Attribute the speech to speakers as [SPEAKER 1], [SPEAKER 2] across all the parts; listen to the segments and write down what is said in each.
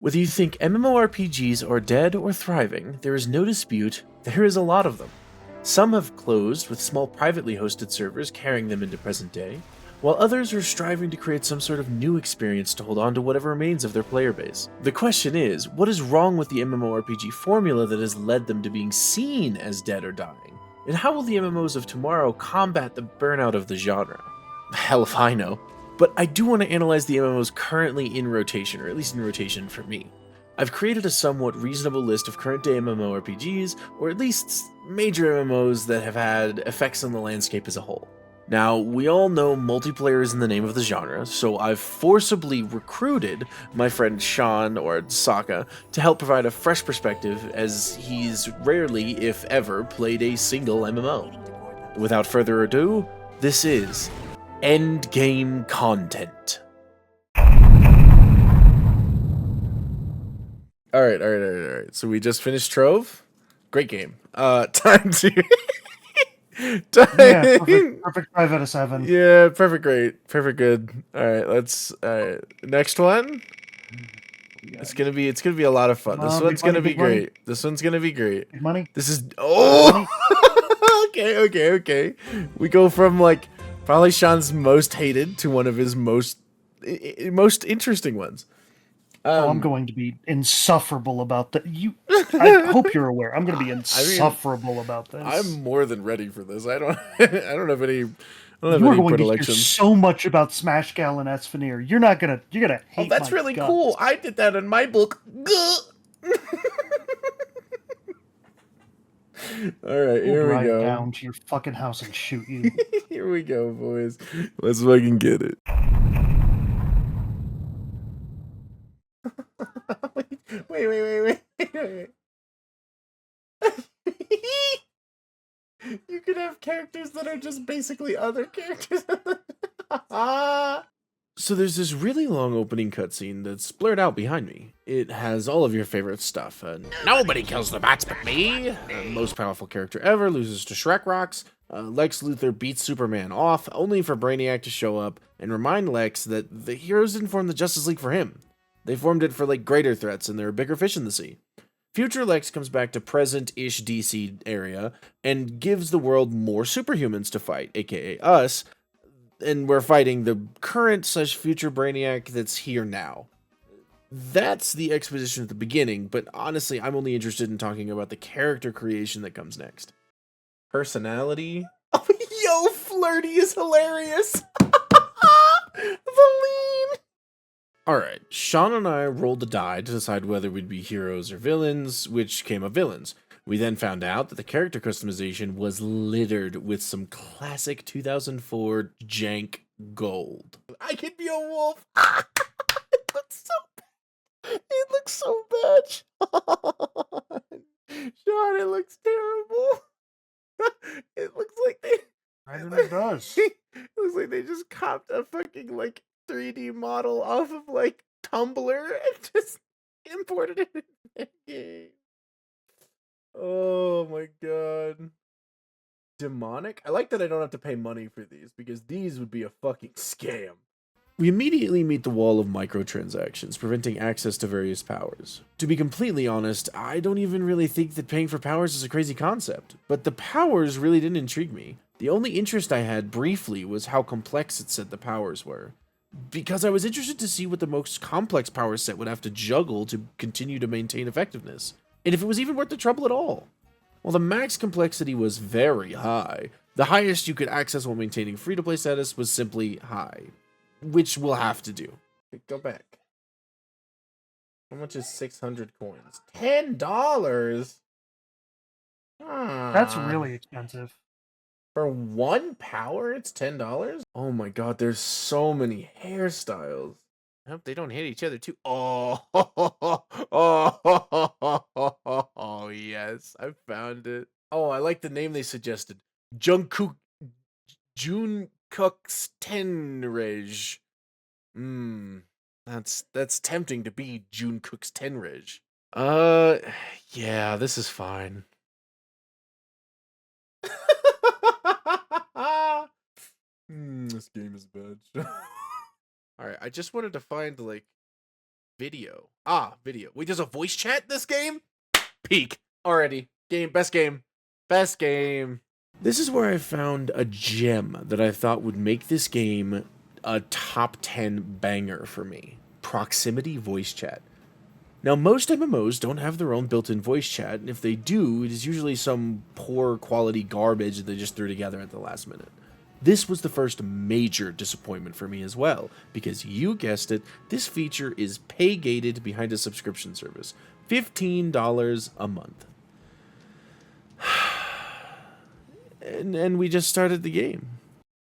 [SPEAKER 1] Whether you think MMORPGs are dead or thriving, there is no dispute there is a lot of them. Some have closed, with small privately hosted servers carrying them into present day, while others are striving to create some sort of new experience to hold on to whatever remains of their player base. The question is, what is wrong with the MMORPG formula that has led them to being seen as dead or dying? And how will the MMOs of tomorrow combat the burnout of the genre? Hell if I know. But I do want to analyze the MMOs currently in rotation, or at least in rotation for me. I've created a somewhat reasonable list of current day MMORPGs, or at least major MMOs that have had effects on the landscape as a whole. Now, we all know multiplayer is in the name of the genre, so I've forcibly recruited my friend Sean, or Sokka, to help provide a fresh perspective, as he's rarely, if ever, played a single MMO. Without further ado, this is Endgame content. All right. So we just finished Trove. Great game. Time to
[SPEAKER 2] Yeah,
[SPEAKER 1] time.
[SPEAKER 2] perfect 5 out of 7.
[SPEAKER 1] Yeah, perfect, great, perfect, good. All right, let's. All right, next one. It's gonna be a lot of fun. This
[SPEAKER 2] Big
[SPEAKER 1] one's
[SPEAKER 2] money,
[SPEAKER 1] gonna be
[SPEAKER 2] big money,
[SPEAKER 1] great. This one's gonna be great.
[SPEAKER 2] big money,
[SPEAKER 1] This is
[SPEAKER 2] big money.
[SPEAKER 1] okay. We go from like probably Sean's most hated to one of his most interesting ones.
[SPEAKER 2] Oh, I'm
[SPEAKER 1] Um,
[SPEAKER 2] going to be insufferable about that. I hope you're aware. I'm going to be
[SPEAKER 1] I mean,
[SPEAKER 2] insufferable about this.
[SPEAKER 1] I'm more than ready for this. I don't I don't have any
[SPEAKER 2] You are going to hear
[SPEAKER 1] predilections.
[SPEAKER 2] so much about Smash Gal and Esfinir. You're gonna
[SPEAKER 1] Oh,
[SPEAKER 2] hate
[SPEAKER 1] that's
[SPEAKER 2] my
[SPEAKER 1] really cool.
[SPEAKER 2] guts.
[SPEAKER 1] I did that in my book. All right,
[SPEAKER 2] We'll
[SPEAKER 1] here we
[SPEAKER 2] drive
[SPEAKER 1] go.
[SPEAKER 2] down to your fucking house and shoot you.
[SPEAKER 1] Here we go, boys. Let's fucking get it. Wait. You could have characters that are just basically other characters. So there's this really long opening cutscene that's blurred out behind me. It has all of your favorite stuff. Nobody kills the bats but me. Most powerful character ever loses to Shrek Rocks. Lex Luthor beats Superman off, only for Brainiac to show up and remind Lex that the heroes didn't form the Justice League for him. They formed it for like greater threats, and there are bigger fish in the sea. Future Lex comes back to present-ish DC area and gives the world more superhumans to fight, aka us, and we're fighting the current slash future Brainiac that's here now. That's the exposition at the beginning, but honestly, I'm only interested in talking about the character creation that comes next. Personality. Oh, yo, Flirty is hilarious. The lean. Alright, Sean and I rolled a die to decide whether we'd be heroes or villains, which came of villains. We then found out that the character customization was littered with some classic 2004 jank gold. I could be a wolf. It looks so bad. It looks so bad. Sean, it looks terrible. It looks like they
[SPEAKER 2] Right, and it does.
[SPEAKER 1] it looks like they just copped a fucking like 3D model off of like Tumblr and just imported it in the game. Oh my god. Demonic? I like that I don't have to pay money for these because these would be a fucking scam. We immediately meet the wall of microtransactions, preventing access to various powers. To be completely honest, I don't even really think that paying for powers is a crazy concept, but the powers really didn't intrigue me. The only interest I had briefly was how complex it said the powers were, because I was interested to see what the most complex power set would have to juggle to continue to maintain effectiveness, and if it was even worth the trouble at all. While the max complexity was very high, the highest you could access while maintaining free-to-play status was simply high, which we'll have to do. Go back. How much is 600 coins? $10?
[SPEAKER 2] That's
[SPEAKER 1] Ah.
[SPEAKER 2] really expensive.
[SPEAKER 1] For one power, it's $10? Oh my god, there's so many hairstyles. I hope they don't hit each other too. Oh, oh, yes, I found it. Oh, I like the name they suggested. Jungkook, June Cook's Tenrej. Mmm, that's tempting to be June Cook's Tenrej. Uh, yeah, this is fine. This game is bad. All right, I just wanted to find like Video. Ah, video. Wait, there's a voice chat in this game? Peak. Already. Best game. Best game. This is where I found a gem that I thought would make this game a top 10 banger for me. Proximity voice chat. Now, most MMOs don't have their own built-in voice chat, and if they do, it is usually some poor quality garbage that they just threw together at the last minute. This was the first major disappointment for me as well, because you guessed it, this feature is pay-gated behind a subscription service. $15 a month. And we just started the game.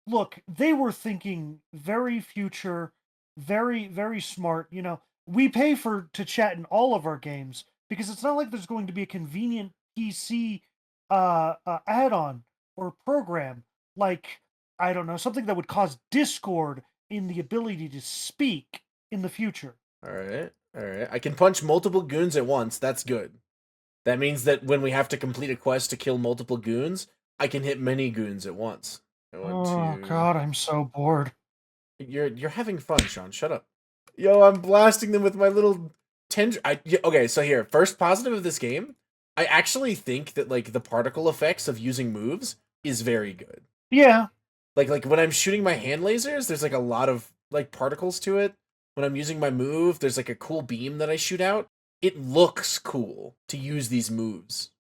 [SPEAKER 2] Look, they were thinking very future, very, very smart. You know, we pay to chat in all of our games because it's not like there's going to be a convenient PC add-on or program like, I don't know, something that would cause discord in the ability to speak in the future.
[SPEAKER 1] All right. I can punch multiple goons at once. That's good. That means that when we have to complete a quest to kill multiple goons, I can hit many goons at once.
[SPEAKER 2] God, I'm so bored.
[SPEAKER 1] You're having fun, Sean. Shut up. Yo, I'm blasting them with my little okay, so here, first positive of this game, I actually think that like the particle effects of using moves is very good.
[SPEAKER 2] Yeah.
[SPEAKER 1] Like when I'm shooting my hand lasers, there's like a lot of like particles to it. When I'm using my move, there's like a cool beam that I shoot out. It looks cool to use these moves.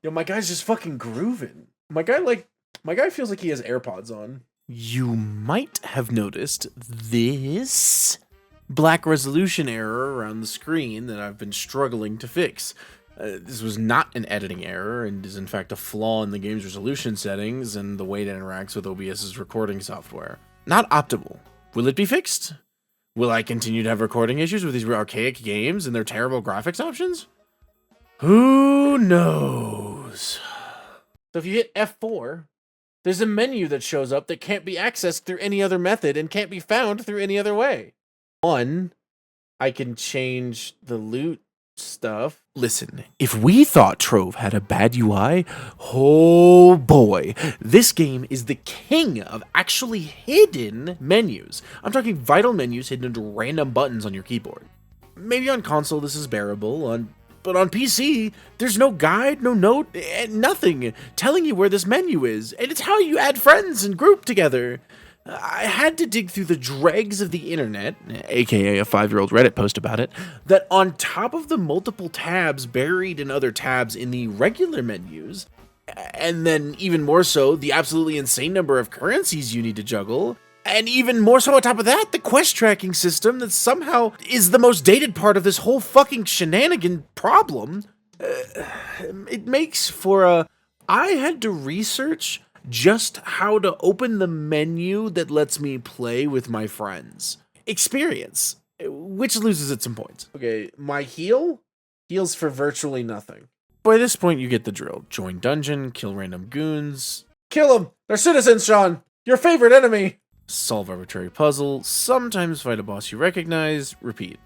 [SPEAKER 1] Yo, my guy's just fucking grooving. My guy feels like he has AirPods on. You might have noticed this black resolution error around the screen that I've been struggling to fix. This was not an editing error and is in fact a flaw in the game's resolution settings and the way it interacts with OBS's recording software. Not optimal. Will it be fixed? Will I continue to have recording issues with these archaic games and their terrible graphics options? Who knows? So if you hit F4, there's a menu that shows up that can't be accessed through any other method and can't be found through any other way. One, I can change the loot stuff. Listen, if we thought Trove had a bad UI, oh boy, this game is the king of actually hidden menus. I'm talking vital menus hidden under random buttons on your keyboard. Maybe on console this is bearable, but on PC, there's no guide, no note, and nothing telling you where this menu is, and it's how you add friends and group together. I had to dig through the dregs of the internet, aka a 5-year-old Reddit post about it, that on top of the multiple tabs buried in other tabs in the regular menus, and then even more so, the absolutely insane number of currencies you need to juggle, and even more so on top of that, the quest tracking system that somehow is the most dated part of this whole fucking shenanigan problem, it makes for a... I had to research just how to open the menu that lets me play with my friends. Experience, which loses at some points. Okay, my heals for virtually nothing. By this point, you get the drill. Join dungeon, kill random goons. Kill them! They're citizens, Sean! Your favorite enemy! Solve arbitrary puzzle, sometimes fight a boss you recognize, repeat.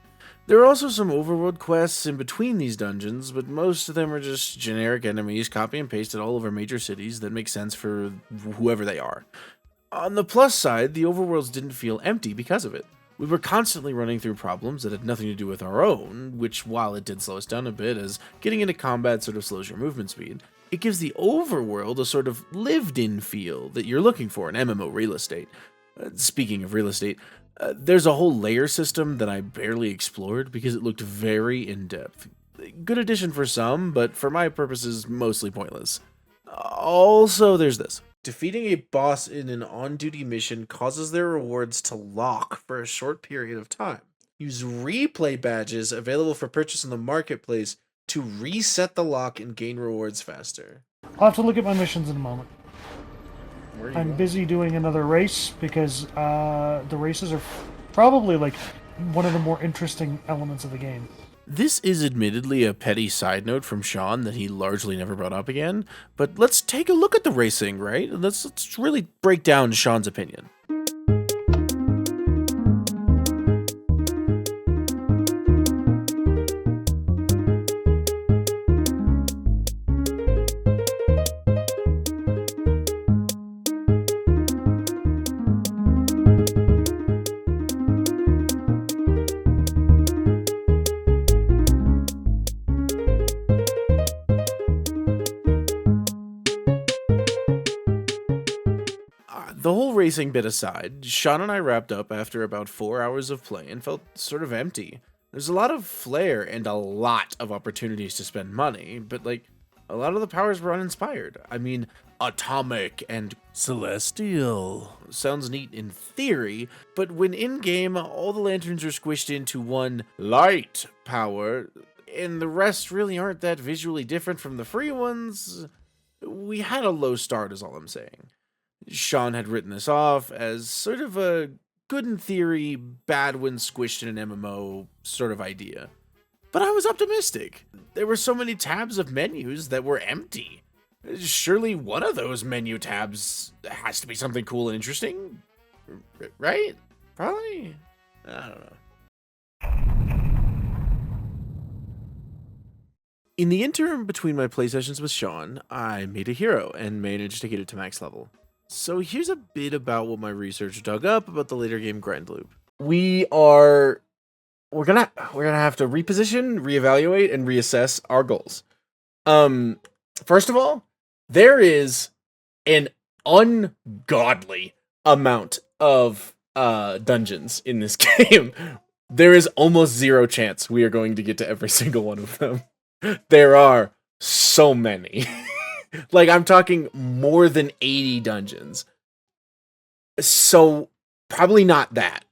[SPEAKER 1] There are also some overworld quests in between these dungeons, but most of them are just generic enemies copy and pasted all over major cities that make sense for whoever they are. On the plus side, the overworlds didn't feel empty because of it. We were constantly running through problems that had nothing to do with our own, which, while it did slow us down a bit, as getting into combat sort of slows your movement speed, it gives the overworld a sort of lived-in feel that you're looking for in MMO real estate. Speaking of real estate, there's a whole layer system that I barely explored because it looked very in-depth. Good addition for some, but for my purposes, mostly pointless. Also, there's this. Defeating a boss in an on-duty mission causes their rewards to lock for a short period of time. Use replay badges available for purchase in the marketplace to reset the lock and gain rewards faster.
[SPEAKER 2] I'll have to look at my missions in a moment. I'm
[SPEAKER 1] going?
[SPEAKER 2] busy doing another race because the races are probably like one of the more interesting elements of the game.
[SPEAKER 1] This is admittedly a petty side note from Sean that he largely never brought up again, but let's take a look at the racing, right? Let's really break down Sean's opinion. the whole racing bit aside, Sean and I wrapped up after about 4 hours of play and felt sort of empty. There's a lot of flair and a lot of opportunities to spend money, but like, a lot of the powers were uninspired. I mean, atomic and celestial sounds neat in theory, but when in-game, all the lanterns are squished into one light power, and the rest really aren't that visually different from the free ones, we had a low start is all I'm saying. Sean had written this off as sort of a good in theory, bad when squished in an MMO sort of idea. But I was optimistic. There were so many tabs of menus that were empty. Surely one of those menu tabs has to be something cool and interesting, right? Probably? I don't know. In the interim between my play sessions with Sean, I made a hero and managed to get it to max level. So here's a bit about what my research dug up about the later game grind loop. We're gonna have to reposition, reevaluate, and reassess our goals. First of all, there is an ungodly amount of dungeons in this game. There is almost zero chance we are going to get to every single one of them. There are so many. Like, I'm talking more than 80 dungeons. So, probably not that.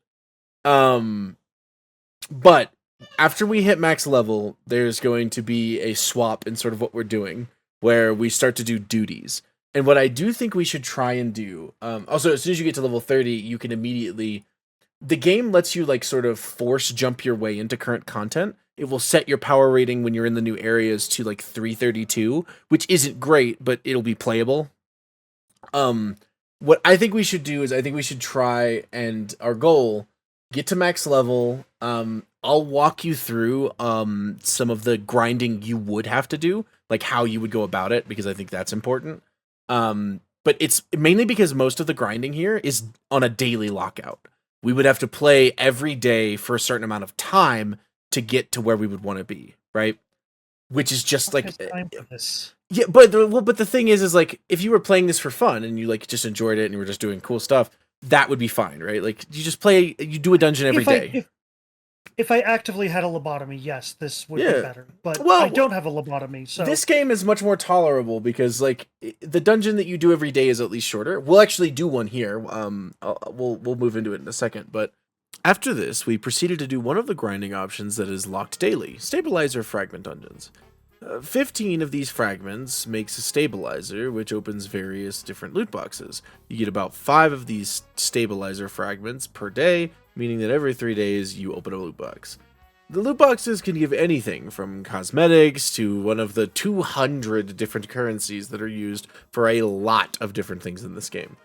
[SPEAKER 1] But after we hit max level, there's going to be a swap in sort of what we're doing, where we start to do duties. And what I do think we should try and do, also, as soon as you get to level 30, you can immediately, the game lets you like sort of force jump your way into current content. It will set your power rating when you're in the new areas to like 332, which isn't great, but it'll be playable. What I think we should do is I think we should try and our goal, get to max level. I'll walk you through some of the grinding you would have to do, like how you would go about it, because I think that's important. But it's mainly because most of the grinding here is on a daily lockout. We would have to play every day for a certain amount of time to get to where we would want to be, right? Which is just like
[SPEAKER 2] time for this.
[SPEAKER 1] Yeah, but the thing is like if you were playing this for fun and you like just enjoyed it and you were just doing cool stuff, that would be fine, right? Like you just play, you do a dungeon every day.
[SPEAKER 2] If I actively had a lobotomy, yes, this would be better. But I don't have a lobotomy, so
[SPEAKER 1] this game is much more tolerable because like the dungeon that you do every day is at least shorter. We'll actually do one here. We'll move into it in a second, but after this, we proceeded to do one of the grinding options that is locked daily: stabilizer fragment dungeons. 15 of these fragments makes a stabilizer, which opens various different loot boxes. You get about 5 of these stabilizer fragments per day, meaning that every 3 days you open a loot box. The loot boxes can give anything from cosmetics to one of the 200 different currencies that are used for a lot of different things in this game.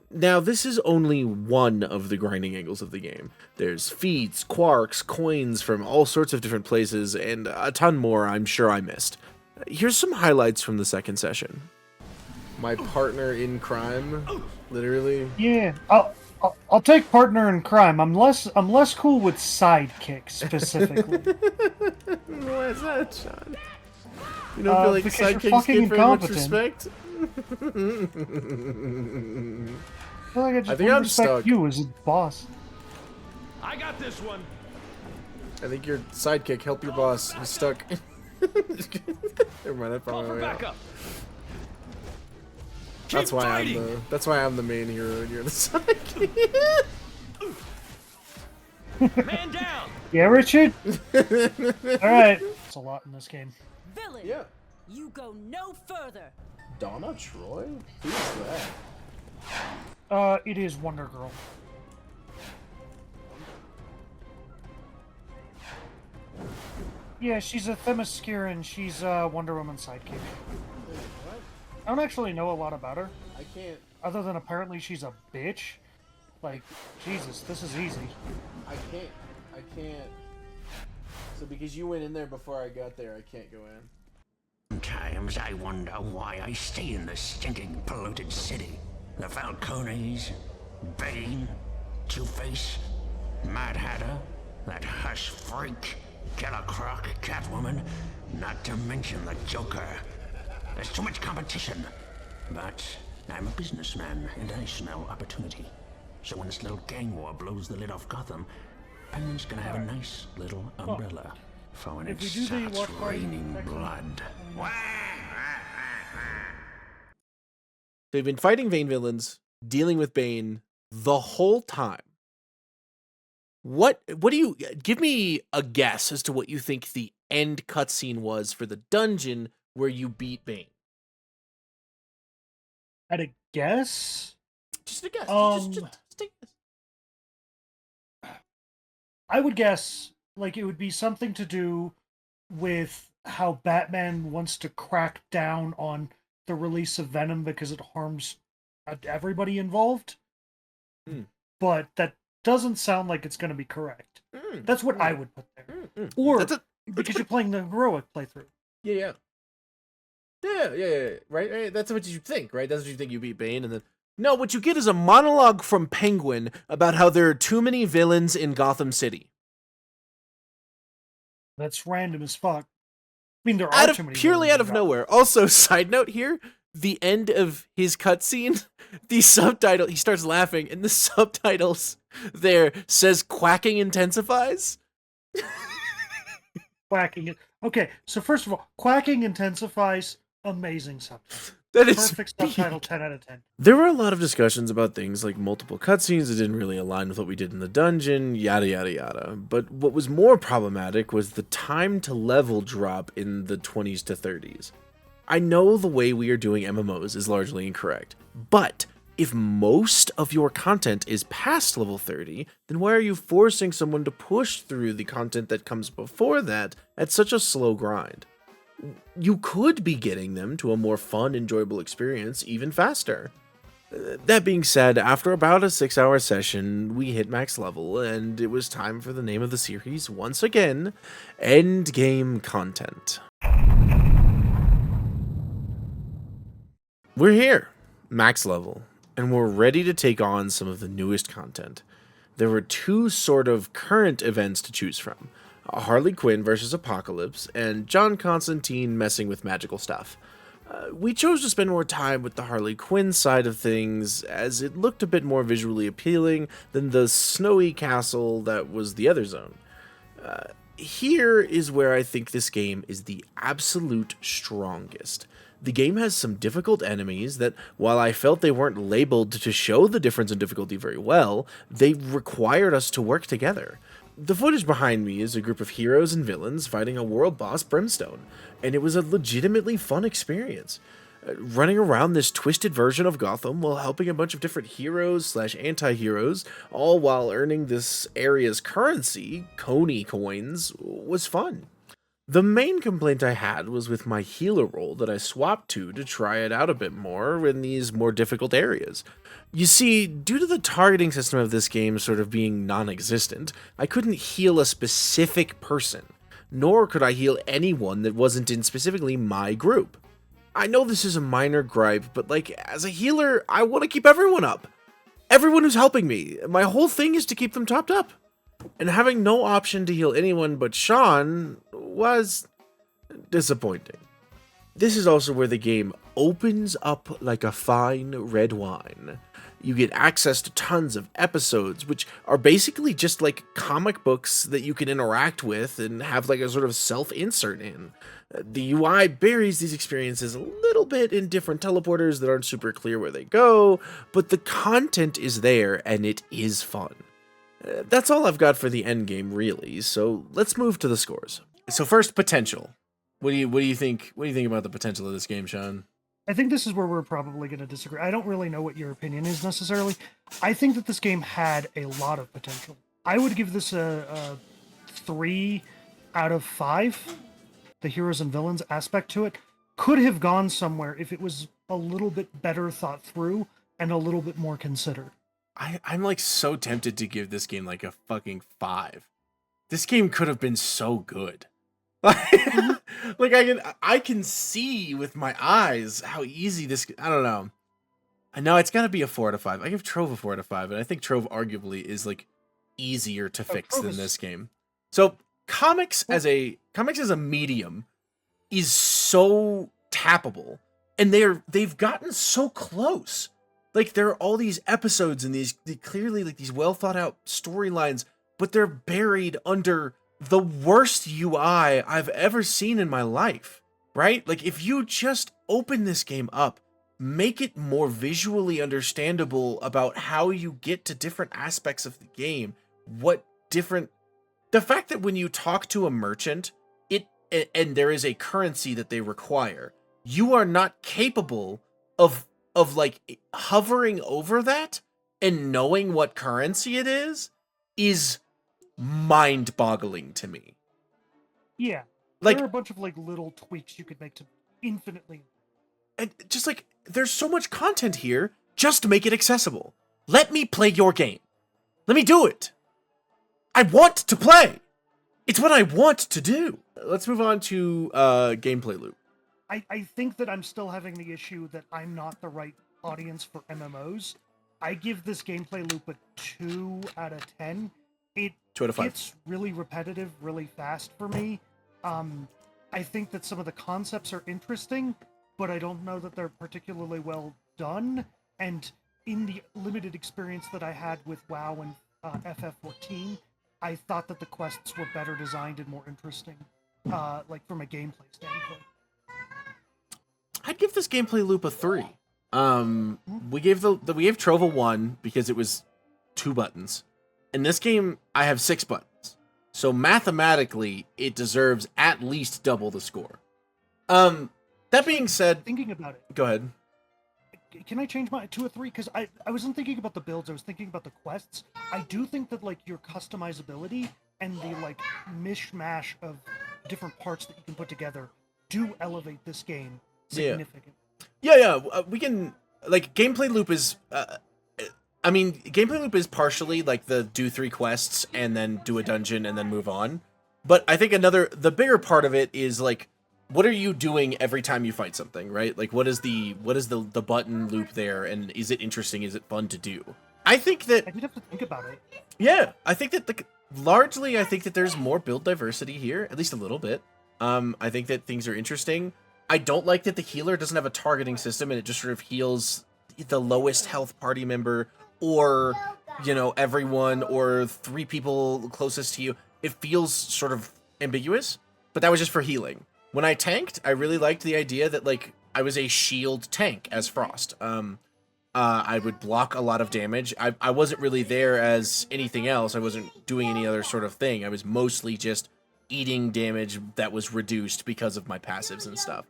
[SPEAKER 1] Now, this is only one of the grinding angles of the game. There's feats, quarks, coins from all sorts of different places, and a ton more I'm sure I missed. Here's some highlights from the second session. My partner in crime, literally.
[SPEAKER 2] Yeah, I'll take partner in crime. I'm less cool with sidekick specifically.
[SPEAKER 1] Why is that, Sean? You don't feel like sidekicks get very much respect?
[SPEAKER 2] I feel like I just
[SPEAKER 1] think I'm
[SPEAKER 2] respect
[SPEAKER 1] stuck.
[SPEAKER 2] you as a boss.
[SPEAKER 3] I got this one.
[SPEAKER 1] I think your sidekick help your boss. He's stuck. Never mind, I
[SPEAKER 3] Call
[SPEAKER 1] found
[SPEAKER 3] for
[SPEAKER 1] my way out.
[SPEAKER 3] backup.
[SPEAKER 1] That's why I'm the main hero and you're the sidekick.
[SPEAKER 3] Man down.
[SPEAKER 2] Yeah, Richard? Alright. It's a lot in this game.
[SPEAKER 4] Villain,
[SPEAKER 1] Yeah.
[SPEAKER 4] you go no further.
[SPEAKER 1] Donna Troy? Who's that?
[SPEAKER 2] It is Wonder Girl. Yeah, she's a Themysciran. She's Wonder Woman's sidekick.
[SPEAKER 1] What?
[SPEAKER 2] I don't actually know a lot about her,
[SPEAKER 1] I can't.
[SPEAKER 2] other than apparently she's a bitch. Like, Jesus, this is easy.
[SPEAKER 1] I can't. So because you went in there before I got there, I can't go in.
[SPEAKER 5] Sometimes I wonder why I stay in this stinking, polluted city. The Falcones, Bane, Two-Face, Mad Hatter, that Hush freak, Killer Croc, Catwoman, not to mention the Joker. There's too much competition. But I'm a businessman, and I smell opportunity. So when this little gang war blows the lid off Gotham, Penguin's gonna have a nice little umbrella for when it
[SPEAKER 2] if we do the
[SPEAKER 5] starts
[SPEAKER 2] watch party
[SPEAKER 5] raining
[SPEAKER 2] next week,
[SPEAKER 5] blood.
[SPEAKER 1] They've been fighting Bane villains, dealing with Bane the whole time. What do you give me a guess as to what you think the end cutscene was for the dungeon where you beat Bane?
[SPEAKER 2] At a guess,
[SPEAKER 1] Just a guess. Just take this.
[SPEAKER 2] I would guess like it would be something to do with how Batman wants to crack down on the release of Venom because it harms everybody involved. But that doesn't sound like it's going to be correct. That's what I would put there. Or because you're playing the heroic playthrough.
[SPEAKER 1] Yeah. Right? That's what you think, right? That's what you think you beat Bane, and then no, what you get is a monologue from Penguin about how there are too many villains in Gotham City.
[SPEAKER 2] That's random as fuck. I mean, there are too many
[SPEAKER 1] purely out
[SPEAKER 2] villains
[SPEAKER 1] of
[SPEAKER 2] in Gotham.
[SPEAKER 1] nowhere. Also, side note here, the end of his cutscene, the subtitle, he starts laughing, and the subtitles there says quacking intensifies.
[SPEAKER 2] Quacking it. Okay, so first of all, quacking intensifies. Amazing subtitle.
[SPEAKER 1] That is
[SPEAKER 2] Perfect subtitle. 10 out of 10.
[SPEAKER 1] There were a lot of discussions about things like multiple cutscenes that didn't really align with what we did in the dungeon, yada yada yada. But what was more problematic was the time to level drop in the 20s to 30s. I know the way we are doing MMOs is largely incorrect, but if most of your content is past level 30, then why are you forcing someone to push through the content that comes before that at such a slow grind? You could be getting them to a more fun, enjoyable experience even faster. That being said, after about a 6-hour session, we hit max level, and it was time for the name of the series once again, Endgame content. We're here, max level, and we're ready to take on some of the newest content. There were two sort of current events to choose from. Harley Quinn versus Apocalypse, and John Constantine messing with magical stuff. We chose to spend more time with the Harley Quinn side of things, as it looked a bit more visually appealing than the snowy castle that was the other zone. Here is where I think this game is the absolute strongest. The game has some difficult enemies that, while I felt they weren't labeled to show the difference in difficulty very well, they required us to work together. The footage behind me is a group of heroes and villains fighting a world boss, Brimstone, and it was a legitimately fun experience. Running around this twisted version of Gotham while helping a bunch of different heroes/anti-heroes, all while earning this area's currency, Coney coins, was fun. The main complaint I had was with my healer role that I swapped to try it out a bit more in these more difficult areas. You see, due to the targeting system of this game sort of being non-existent, I couldn't heal a specific person, nor could I heal anyone that wasn't in specifically my group. I know this is a minor gripe, but like, as a healer, I want to keep everyone up. Everyone who's helping me. My whole thing is to keep them topped up. And having no option to heal anyone but Sean was disappointing. This is also where the game opens up like a fine red wine. You get access to tons of episodes, which are basically just like comic books that you can interact with and have like a sort of self-insert in. The UI buries these experiences a little bit in different teleporters that aren't super clear where they go, but the content is there and it is fun. That's all I've got for the endgame, really, so let's move to the scores. So first, potential. What do you think about the potential of this game, Sean?
[SPEAKER 2] I think this is where we're probably going to disagree. I don't really know what your opinion is necessarily. I think that this game had a lot of potential. I would give this a 3 out of 5. The heroes and villains aspect to it could have gone somewhere if it was a little bit better thought through and a little bit more considered.
[SPEAKER 1] I'm like so tempted to give this game like a fucking 5. This game could have been so good. Like I can see with my eyes how easy this. I don't know. I know it's got to be a 4 out of 5. I give Trove a 4 out of 5, and I think Trove arguably is like easier to fix than this game. So comics as a medium is so tappable and they've gotten so close. Like, there are all these episodes and these clearly like these well thought out storylines, but they're buried under the worst UI I've ever seen in my life, right? Like, if you just open this game up, make it more visually understandable about how you get to different aspects of the game, the fact that when you talk to a merchant, and there is a currency that they require, you are not capable of like hovering over that and knowing what currency it is mind-boggling to me.
[SPEAKER 2] Yeah.
[SPEAKER 1] Like,
[SPEAKER 2] there are a bunch of like little tweaks you could make to infinitely.
[SPEAKER 1] and just like, there's so much content here, just make it accessible. Let me play your game. Let me do it. I want to play. It's what I want to do. Let's move on to gameplay loop.
[SPEAKER 2] I think that I'm still having the issue that I'm not the right audience for MMOs. I give this gameplay loop a 2 out of 10. It
[SPEAKER 1] 2 out of 5.
[SPEAKER 2] gets really repetitive really fast for me. I think that some of the concepts are interesting, but I don't know that they're particularly well done. And in the limited experience that I had with WoW and FF14, I thought that the quests were better designed and more interesting, like from a gameplay standpoint.
[SPEAKER 1] I'd give this gameplay loop a 3. We gave Trova 1 because it was 2 buttons. In this game, I have 6 buttons. So mathematically, it deserves at least double the score. That being said,
[SPEAKER 2] Thinking about it,
[SPEAKER 1] go ahead.
[SPEAKER 2] can I change my 2 or 3? Because I wasn't thinking about the builds, I was thinking about the quests. I do think that like your customizability and the like mishmash of different parts that you can put together do elevate this game significantly.
[SPEAKER 1] Yeah, we can, like, gameplay loop is, gameplay loop is partially, like, the do 3 quests, and then do a dungeon, and then move on. But I think the bigger part of it is, like, what are you doing every time you fight something, right? Like, what is the button loop there, and is it interesting, is it fun to do? I think that...
[SPEAKER 2] I did have to think about it.
[SPEAKER 1] Yeah, I think that, largely, I think that there's more build diversity here, at least a little bit. I think that things are interesting. I don't like that the healer doesn't have a targeting system and it just sort of heals the lowest health party member or, everyone or 3 people closest to you. It feels sort of ambiguous, but that was just for healing. When I tanked, I really liked the idea that, like, I was a shield tank as Frost. I would block a lot of damage. I wasn't really there as anything else. I wasn't doing any other sort of thing. I was mostly just eating damage that was reduced because of my passives and stuff.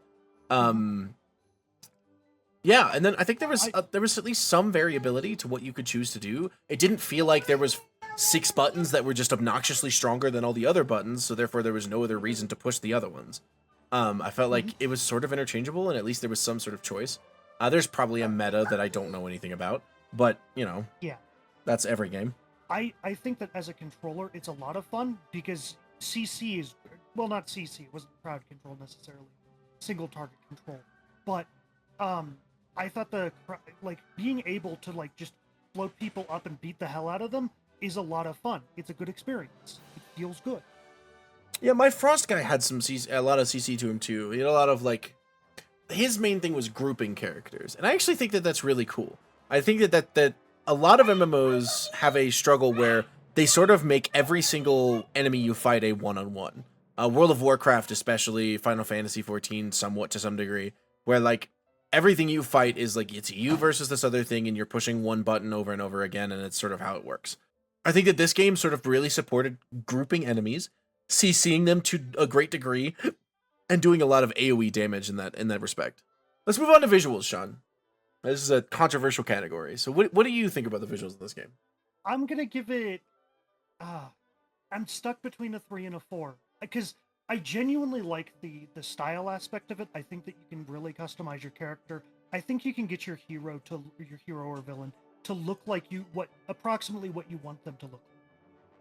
[SPEAKER 1] Yeah, and then I think there was at least some variability to what you could choose to do. It didn't feel like there was 6 buttons that were just obnoxiously stronger than all the other buttons, so therefore there was no other reason to push the other ones. I felt like it was sort of interchangeable, and at least there was some sort of choice. There's probably a meta that I don't know anything about, but,
[SPEAKER 2] Yeah.
[SPEAKER 1] that's every game.
[SPEAKER 2] I think that as a controller, it's a lot of fun because CC is, well, not CC, it wasn't crowd control necessarily, single target control, but I thought being able to like just float people up and beat the hell out of them is a lot of fun. It's a good experience. It feels good.
[SPEAKER 1] Yeah, my Frost guy had a lot of CC to him too. He had a lot of like, his main thing was grouping characters, and I actually think that that's really cool. I think that a lot of MMOs have a struggle where they sort of make every single enemy you fight a one-on-one. World of Warcraft, especially Final Fantasy 14, somewhat to some degree, where like everything you fight is like it's you versus this other thing, and you're pushing one button over and over again, and it's sort of how it works. I think that this game sort of really supported grouping enemies, CCing them to a great degree, and doing a lot of AoE damage in that respect. Let's move on to visuals, Sean. This is a controversial category. So what do you think about the visuals of this game?
[SPEAKER 2] I'm gonna give it. I'm stuck between a 3 and a 4 because I genuinely like the style aspect of it. I think that you can really customize your character. I think you can get your hero or villain to look like approximately what you want them to look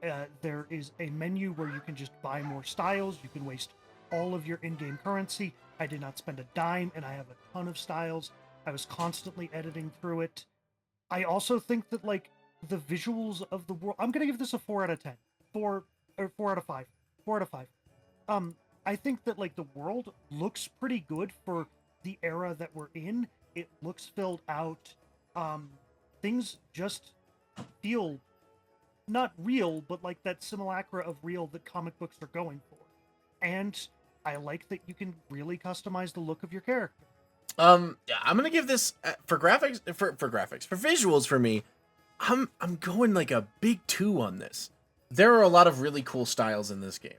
[SPEAKER 2] like. There is a menu where you can just buy more styles. You can waste all of your in-game currency. I did not spend a dime, and I have a ton of styles. I was constantly editing through it. I also think that like the visuals of the world. I'm gonna give this a 4 out of 10. 4 out of 5. 4 out of 5. I think that like the world looks pretty good for the era that we're in. It looks filled out. Things just feel not real, but like that simulacra of real that comic books are going for. And I like that you can really customize the look of your character.
[SPEAKER 1] Yeah, I'm gonna give this for graphics, for visuals. For me, I'm going like a big 2 on this. There are a lot of really cool styles in this game.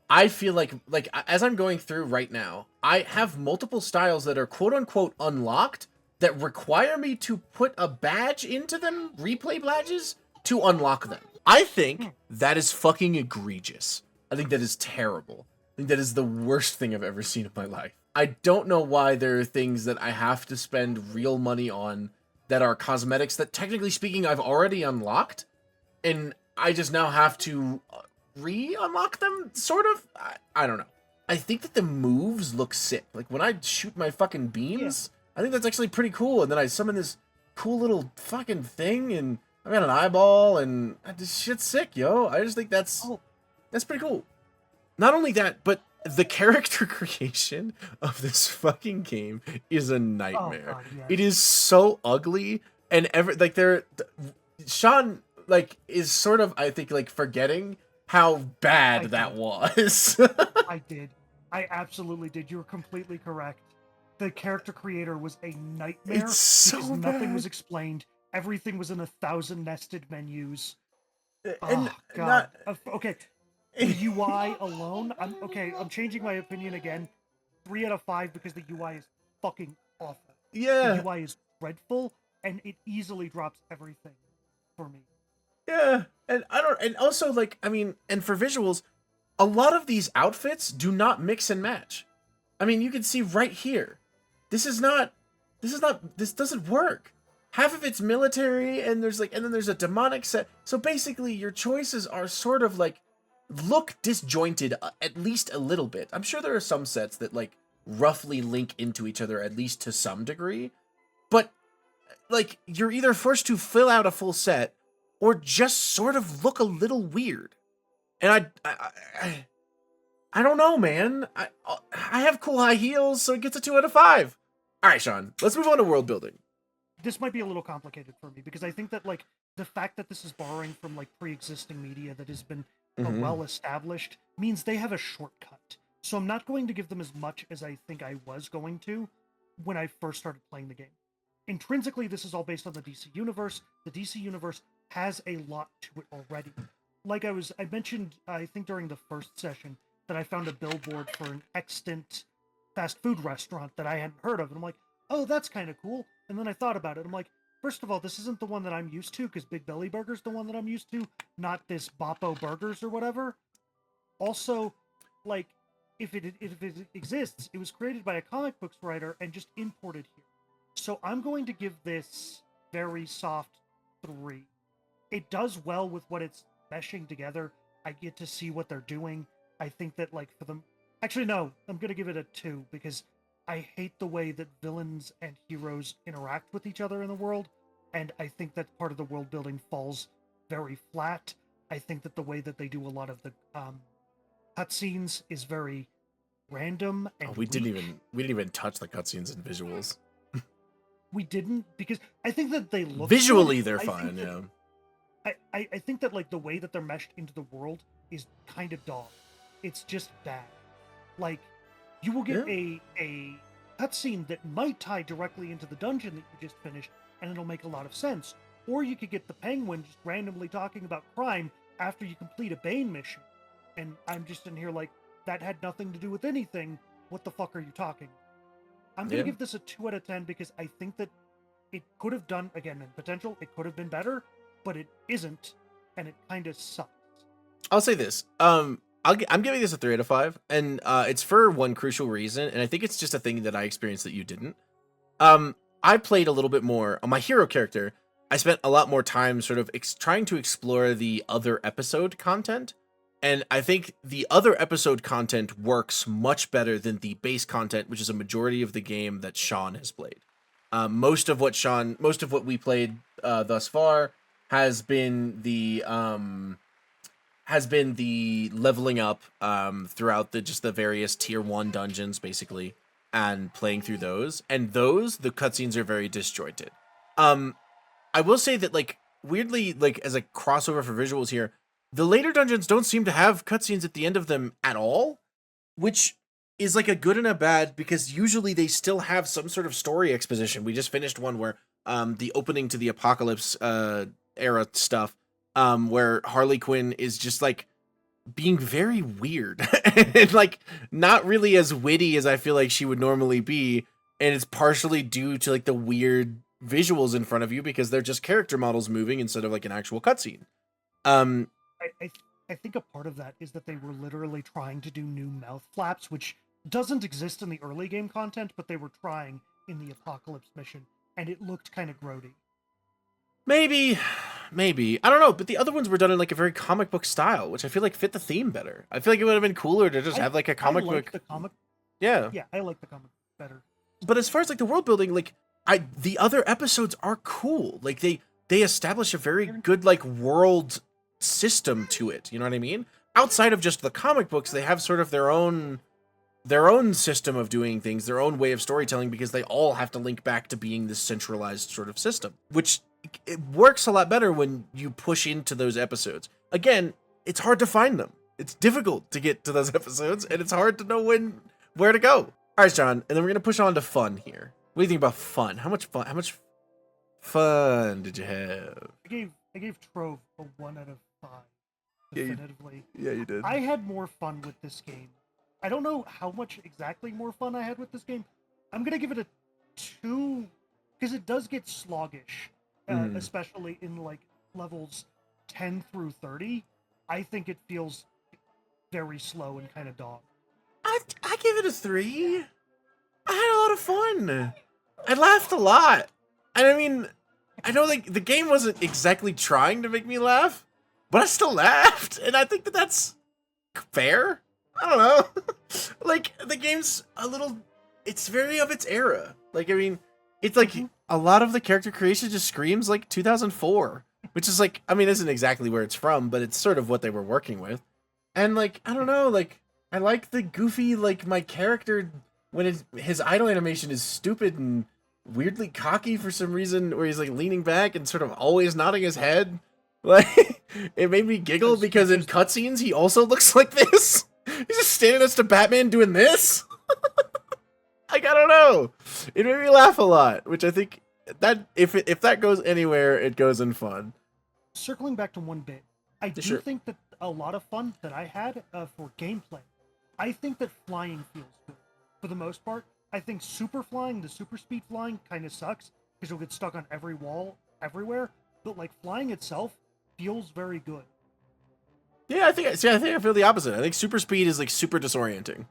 [SPEAKER 1] I feel like as I'm going through right now, I have multiple styles that are quote unquote unlocked that require me to put a badge into them, replay badges, to unlock them. I think that is fucking egregious. I think that is terrible. I think that is the worst thing I've ever seen in my life. I don't know why there are things that I have to spend real money on that are cosmetics that, technically speaking, I've already unlocked, and I just now have to re-unlock them, sort of? I don't know. I think that the moves look sick. Like, when I shoot my fucking beams, I think that's actually pretty cool, and then I summon this cool little fucking thing, and I got an eyeball, and this shit's sick, yo. I just think that's pretty cool. Not only that, but the character creation of this fucking game is a nightmare.
[SPEAKER 2] Oh, God, yes.
[SPEAKER 1] It is so ugly, and Sean is sort of, I think, forgetting how bad that was.
[SPEAKER 2] I did. I absolutely did. You're completely correct. The character creator was a nightmare.
[SPEAKER 1] It's so
[SPEAKER 2] because nothing
[SPEAKER 1] bad.
[SPEAKER 2] was explained. Everything was in 1,000 nested menus.
[SPEAKER 1] And
[SPEAKER 2] Oh God. Okay. The UI alone. I'm changing my opinion again. 3 out of 5 because the UI is fucking awful.
[SPEAKER 1] Yeah.
[SPEAKER 2] The UI is dreadful, and it easily drops everything for me.
[SPEAKER 1] Yeah, and also and for visuals, a lot of these outfits do not mix and match. I mean, you can see right here, this doesn't work. Half of it's military, and then there's a demonic set. So basically, your choices are sort of look disjointed, at least a little bit. I'm sure there are some sets that roughly link into each other, at least to some degree, but you're either forced to fill out a full set or just sort of look a little weird. And I don't know, man. I have cool high heels, so it gets a 2 out of 5. All right, Sean, let's move on to world building.
[SPEAKER 2] This might be a little complicated for me because I think that the fact that this is borrowing from pre-existing media that has been well established means they have a shortcut. So I'm not going to give them as much as I think I was going to when I first started playing the game. Intrinsically, this is all based on the DC universe. The DC universe has a lot to it already. I mentioned, I think during the first session, that I found a billboard for an extant fast food restaurant that I hadn't heard of. And I'm like, oh, that's kind of cool. And then I thought about it. I'm like, first of all, this isn't the one that I'm used to, because Big Belly Burger's the one that I'm used to, not this Boppo Burgers or whatever. Also, if it exists, it was created by a comic books writer and just imported here. So I'm going to give this very soft 3. It does well with what it's meshing together. I get to see what they're doing. I think that for them... Actually, no, I'm going to give it a 2 because I hate the way that villains and heroes interact with each other in the world, and I think that part of the world building falls very flat. I think that the way that they do a lot of the cutscenes is very random and
[SPEAKER 1] we didn't even touch the cutscenes and visuals.
[SPEAKER 2] We didn't, because I think that they look
[SPEAKER 1] visually
[SPEAKER 2] good.
[SPEAKER 1] they're fine. Yeah.
[SPEAKER 2] I think that the way that they're meshed into the world is kind of dog. It's just bad. You will get a cutscene that might tie directly into the dungeon that you just finished, and it'll make a lot of sense. Or you could get the Penguin just randomly talking about crime after you complete a Bane mission. And I'm just in here that had nothing to do with anything. What the fuck are you talking? I'm going to give this a 2 out of 10 because I think that it could have done, again, in potential, it could have been better, but it isn't, and it kind of sucks.
[SPEAKER 1] I'll say this. I'm giving this a 3 out of 5, and it's for one crucial reason, and I think it's just a thing that I experienced that you didn't. I played a little bit more on my hero character. I spent a lot more time sort of trying to explore the other episode content, and I think the other episode content works much better than the base content, which is a majority of the game that Sean has played. Most of what we played thus far has been the leveling up throughout the various tier 1 dungeons, basically. and playing through those. And those, the cutscenes are very disjointed. I will say that, like, weirdly, like, as a crossover for visuals here, the later dungeons don't seem to have cutscenes at the end of them at all, which is like a good and a bad, because usually they still have some sort of story exposition. We just finished one where the opening to the Apocalypse era stuff, where Harley Quinn is just like being very weird and like not really as witty as I feel like she would normally be, and it's partially due to like the weird visuals in front of you because they're just character models moving instead of like an actual cutscene.
[SPEAKER 2] I think a part of that is that they were literally trying to do new mouth flaps, which doesn't exist in the early game content, but they were trying in the Apocalypse mission, and it looked kind of grody.
[SPEAKER 1] Maybe. I don't know, but the other ones were done in like a very comic book style, which I feel like fit the theme better. I feel like it would have been cooler to just have like a comic book. Yeah.
[SPEAKER 2] Yeah, I like the comic better.
[SPEAKER 1] But as far as like the world building, like the other episodes are cool. Like they establish a very good like world system to it. You know what I mean? Outside of just the comic books, they have sort of their own system of doing things, their own way of storytelling, because they all have to link back to being this centralized sort of system, which it works a lot better when you push into those episodes. Again, it's hard to find them. It's difficult to get to those episodes, and it's hard to know where to go. All right, John, and then we're gonna push on to fun here. What do you think about fun? How much fun did you have?
[SPEAKER 2] I gave Trove a 1 out of 5. Definitively.
[SPEAKER 1] Yeah, you did.
[SPEAKER 2] I had more fun with this game. I don't know how much exactly more fun I had with this game. I'm gonna give it a 2 because it does get sluggish, especially in like levels 10 through 30. I think it feels very slow and kind of dog.
[SPEAKER 1] I give it a 3. I had a lot of fun. I laughed a lot. And I mean, I know like the game wasn't exactly trying to make me laugh, but I still laughed, and I think that that's fair. I don't know. Like, the game's it's very of its era. Like, I mean, it's like a lot of the character creation just screams like 2004, which is like, I mean, isn't exactly where it's from, but it's sort of what they were working with. And like, I don't know, like, I like the goofy, like, my character, when his idle animation is stupid and weirdly cocky for some reason, where he's like leaning back and sort of always nodding his head. Like, it made me giggle because in cutscenes he also looks like this. He's just standing next to Batman doing this. Like, I don't know. It made me laugh a lot, which I think that if that goes anywhere, it goes in fun.
[SPEAKER 2] Circling back to one bit, I do think that a lot of fun that I had for gameplay, I think that flying feels good. For the most part, I think super flying, the super speed flying kind of sucks because you'll get stuck on every wall everywhere, but like flying itself feels very good.
[SPEAKER 1] Yeah, I think I feel the opposite. I think super speed is like super disorienting.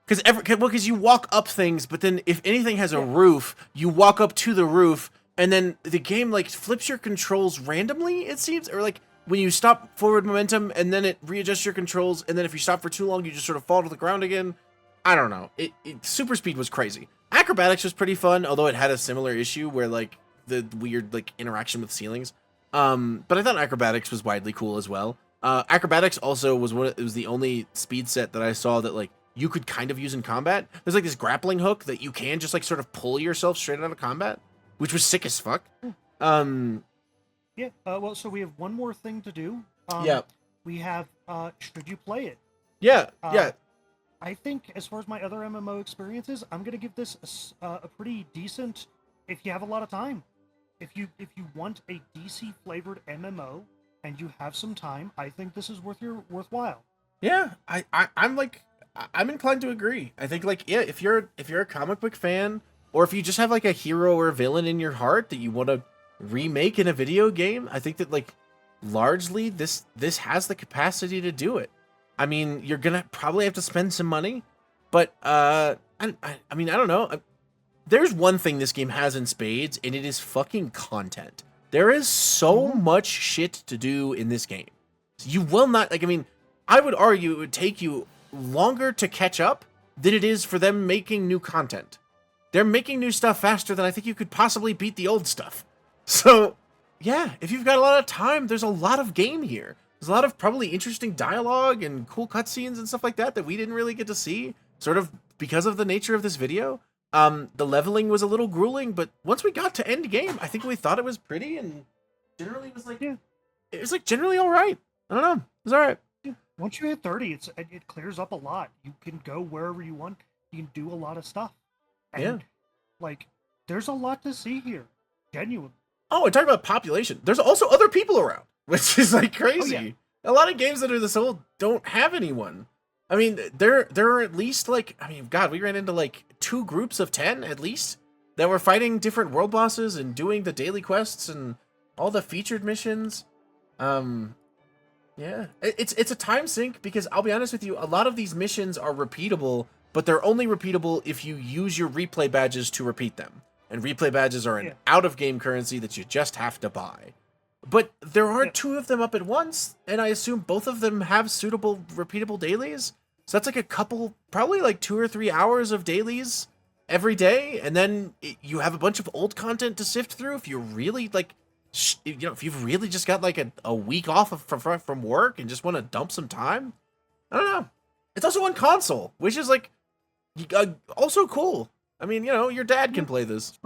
[SPEAKER 1] Because you walk up things, but then if anything has a roof, you walk up to the roof, and then the game like flips your controls randomly, it seems, or like when you stop forward momentum, and then it readjusts your controls, and then if you stop for too long, you just sort of fall to the ground again. I don't know. Super speed was crazy. Acrobatics was pretty fun, although it had a similar issue where like the weird like interaction with ceilings. But I thought acrobatics was widely cool as well. Acrobatics also was it was the only speed set that I saw that like you could kind of use in combat. There's like this grappling hook that you can just like sort of pull yourself straight out of combat, which was sick as fuck.
[SPEAKER 2] Yeah. Well, so we have one more thing to do. We have should you play it?
[SPEAKER 1] Yeah. Yeah.
[SPEAKER 2] I think as far as my other MMO experiences, I'm gonna give this a pretty decent. If you have a lot of time, if you want a DC flavored MMO and you have some time, I think this is worthwhile.
[SPEAKER 1] Yeah, I'm inclined to agree. I think like, yeah, if you're a comic book fan, or if you just have like a hero or a villain in your heart that you want to remake in a video game, I think that like largely this has the capacity to do it. I mean, you're gonna probably have to spend some money, but I mean, I don't know. There's one thing this game has in spades, and it is fucking content. There is so much shit to do in this game. You will not, like, I mean, I would argue it would take you longer to catch up than it is for them making new content. They're making new stuff faster than I think you could possibly beat the old stuff. So, yeah, if you've got a lot of time, there's a lot of game here. There's a lot of probably interesting dialogue and cool cutscenes and stuff like that we didn't really get to see. Sort of because of the nature of this video, the leveling was a little grueling, but once we got to Endgame, I think we thought it was pretty and generally was like, it was like generally all right. I don't know. It was all right.
[SPEAKER 2] Once you hit 30, it clears up a lot. You can go wherever you want. You can do a lot of stuff. And, like, there's a lot to see here. Genuinely.
[SPEAKER 1] Oh, and talking about population, there's also other people around, which is like crazy.
[SPEAKER 2] Oh, yeah.
[SPEAKER 1] A lot of games that are this old don't have anyone. I mean, there are at least like, I mean, God, we ran into like 2 groups of 10 at least that were fighting different world bosses and doing the daily quests and all the featured missions. Yeah, it's a time sink because I'll be honest with you, a lot of these missions are repeatable, but they're only repeatable if you use your replay badges to repeat them. And replay badges are an out-of-game currency that you just have to buy. But there are 2 of them up at once, and I assume both of them have suitable repeatable dailies. So that's like a couple, probably like 2 or 3 hours of dailies every day, and then you have a bunch of old content to sift through if you really like, you know, if you've really just got like a week off from work and just want to dump some time. I don't know. It's also on console, which is like also cool. I mean, you know, your dad can play this.